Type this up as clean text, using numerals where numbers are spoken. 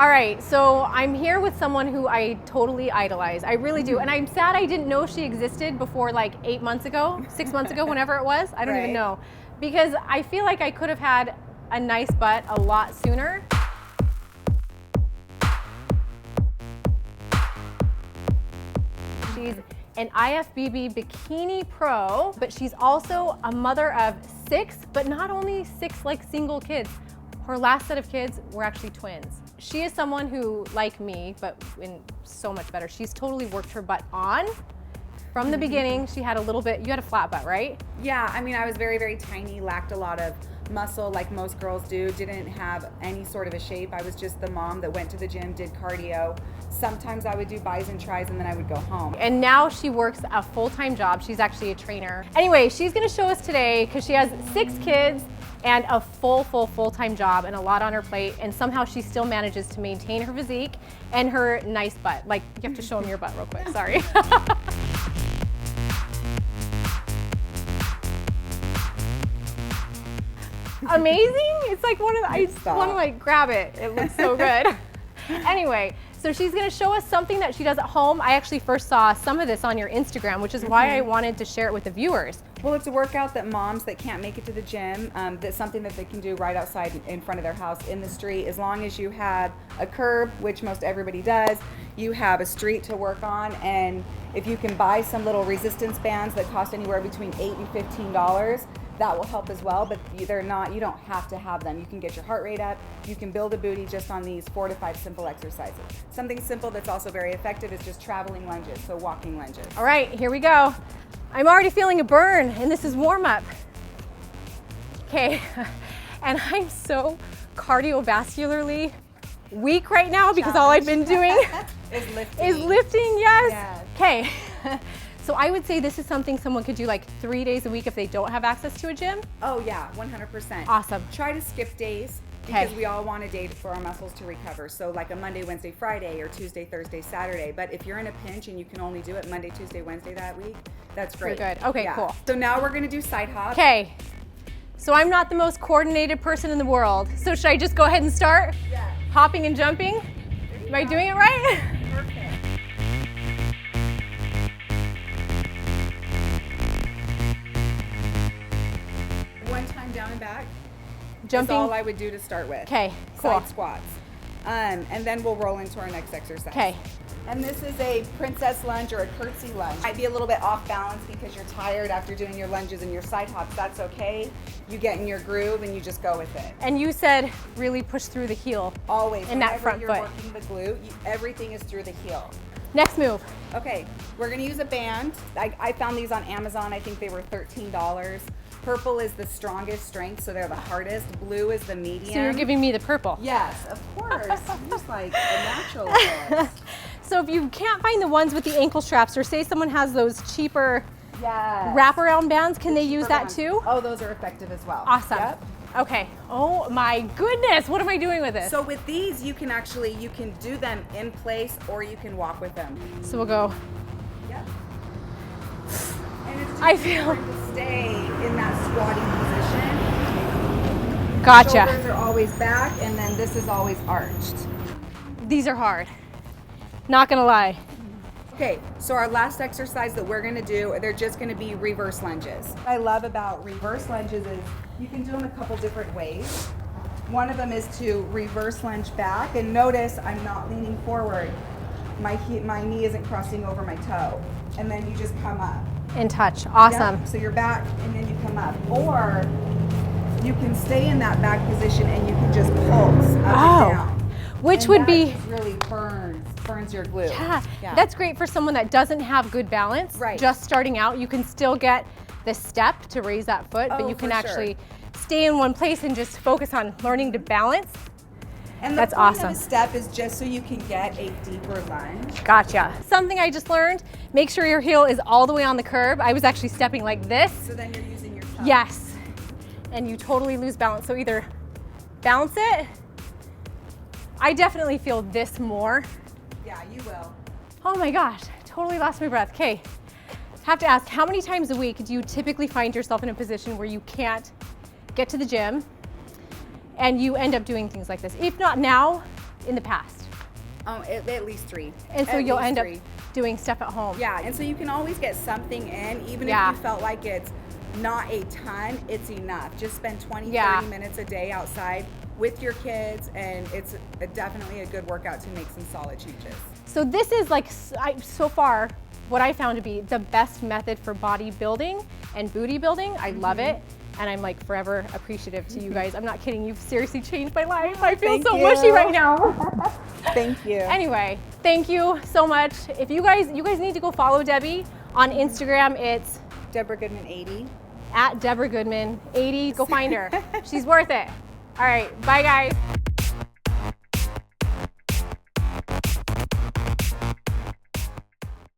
All right, so I'm here with someone who I totally idolize. I really do. And I'm sad I didn't know she existed before like 8 months ago, 6 months ago, whenever it was. I don't even know. Because I feel like I could have had a nice butt a lot sooner. She's an IFBB bikini pro, but she's also a mother of 6, but not only 6 like single kids. Her last set of kids were actually twins. She is someone who, like me, but in so much better, she's totally worked her butt on. From the beginning, she had a little bit, you had a flat butt, right? Yeah, I mean, I was very, very tiny, lacked a lot of muscle like most girls do, didn't have any sort of a shape. I was just the mom that went to the gym, did cardio. Sometimes I would do buys and tries and then I would go home. And now she works a full-time job. She's actually a trainer. Anyway, she's gonna show us today because she has 6 kids and a full-time job and a lot on her plate, and somehow she still manages to maintain her physique and her nice butt. Like, you have to show them your butt real quick, sorry. Amazing. It's like I just want to like grab it. It looks so good. Anyway, so she's going to show us something that she does at home. I actually first saw some of this on your Instagram, which is why I wanted to share it with the viewers. Well, it's a workout that moms that can't make it to the gym, that's something that they can do right outside in front of their house in the street, as long as you have a curb, which most everybody does, you have a street to work on, and if you can buy some little resistance bands that cost anywhere between $8 and $15, that will help as well, but you don't have to have them. You can get your heart rate up, you can build a booty just on these 4 to 5 simple exercises. Something simple that's also very effective is just traveling lunges, so walking lunges. All right, here we go. I'm already feeling a burn, and this is warm up. Okay, and I'm so cardiovascularly weak right now because all I've been doing is lifting, yes. Okay. So I would say this is something someone could do like 3 days a week if they don't have access to a gym. Oh yeah, 100%. Awesome. Try to skip days because we all want a day for our muscles to recover. So like a Monday, Wednesday, Friday, or Tuesday, Thursday, Saturday. But if you're in a pinch and you can only do it Monday, Tuesday, Wednesday that week, that's great. You're good. Okay, cool. So now we're gonna do side hops. Okay. So I'm not the most coordinated person in the world. So should I just go ahead and start? Yeah. Hopping and jumping? Am I doing it right? Perfect. One time down and back. Jumping. That's all I would do to start with. Okay, cool. Side squats. And then we'll roll into our next exercise. Okay. And this is a princess lunge or a curtsy lunge. Might be a little bit off balance because you're tired after doing your lunges and your side hops. That's okay. You get in your groove and you just go with it. And you said really push through the heel. Always. In that front you're foot. Working the glute, everything is through the heel. Next move. Okay, we're gonna use a band. I found these on Amazon. I think they were $13. Purple is the strongest strength, so they're the hardest. Blue is the medium. So you're giving me the purple. Yes, of course. You're just like a natural at this. So if you can't find the ones with the ankle straps, or say someone has those cheaper Yes. wraparound bands, can they use that too? Oh, those are effective as well. Awesome. Yep. Okay. Oh my goodness, what am I doing with this? So with these, you can do them in place or you can walk with them. So we'll go. Yep. And it's just I feel important to stay in that squatting position. Gotcha. Shoulders are always back, and then this is always arched. These are hard. Not gonna lie. Okay, so our last exercise that we're gonna do, they're just gonna be reverse lunges. What I love about reverse lunges is you can do them a couple different ways. One of them is to reverse lunge back, and notice I'm not leaning forward. My knee isn't crossing over my toe. And then you just come up. And touch. Awesome. Yep. So you're back and then you come up. Or you can stay in that back position and you can just pulse up and down. Which and would that be just really burns your glute. Yeah, that's great for someone that doesn't have good balance. Right. Just starting out, you can still get the step to raise that foot, but you can actually stay in one place and just focus on learning to balance. And that's point awesome. Of a step is just so you can get a deeper lunge. Gotcha. Something I just learned, make sure your heel is all the way on the curb. I was actually stepping like this. So then you're using your toe. Yes. And you totally lose balance. So either balance it. I definitely feel this more. Yeah, you will. Oh my gosh, totally lost my breath. Okay, have to ask, how many times a week do you typically find yourself in a position where you can't get to the gym and you end up doing things like this? If not now, in the past. At least 3. And so At you'll least end 3. up doing stuff at home. Yeah, and so you can always get something in, even if you felt like it's not a ton, it's enough. Just spend 20, 30 minutes a day outside with your kids, and it's definitely a good workout to make some solid chooches. So this is like, so far, what I found to be the best method for bodybuilding and booty building. I love it. And I'm like forever appreciative to you guys. I'm not kidding. You've seriously changed my life. I feel so mushy right now. Thank you. Anyway, thank you so much. If you guys need to go follow Debbie on Instagram. It's Deborah Goodman 80. @Deborah Goodman 80. Go find her. She's worth it. All right. Bye, guys.